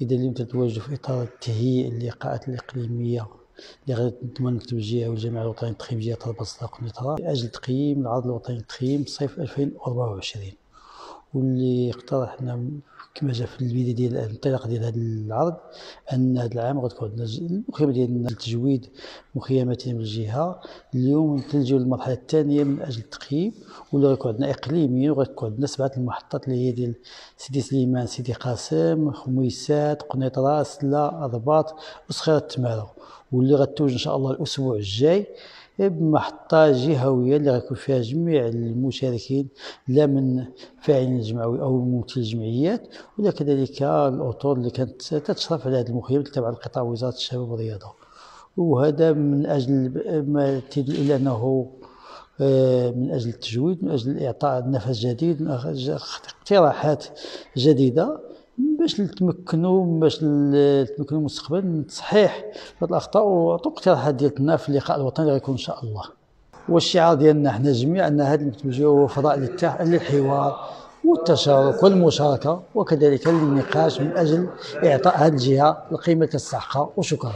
إذا اليوم تتواجد في إطار تهيئ اللقاءات الإقليمية اللي غادي تضمن التوجيه والجمعية الوطنية للتخييم جهة البسطة قنيطرة لأجل تقييم العرض الوطني للتخييم صيف 2024، واللي اقترحنا كما جا في البداية ديال الانطلاق ديال هذا العرض أن هذا العام غتكون عندنا المخيمة ديالنا لتجويد مخيماتنا بالجهة. اليوم نتلجوا للمرحلة الثانية من أجل التقييم، واللي غيكون عندنا إقليميا، وغتكون عندنا 7 المحطات اللي هي ديال سيدي سليمان، سيدي قاسم، خميسات، قنيطرة، سلا، الرباط، وصخيرة تمارة، واللي غتوج إن شاء الله الأسبوع الجاي بمحطة جهوية اللي غيكون فيها جميع المشاركين، لا من فاعلين الجمعوي أو ممثلي الجمعيات، وكذلك الأطر اللي كانت تشرف على هذه المخيمة تابعة لقطاع وزارة الشباب والرياضة. وهذا من أجل ما تدل إلى أنه من أجل التجويد، من أجل إعطاء نفس جديد، من أجل اقتراحات جديدة باش نتمكنوا مستقبلا من تصحيح هذه الأخطاء، وعطوا اقتراحات ديالنا في اللقاء الوطني اللي غيكون إن شاء الله. والشعار ديالنا حنا جميعا أن هذا المنتج هو فضاء للحوار والتشارك والمشاركة، وكذلك للنقاش من أجل إعطاء هذه الجهة القيمة تستحقها. وشكرا.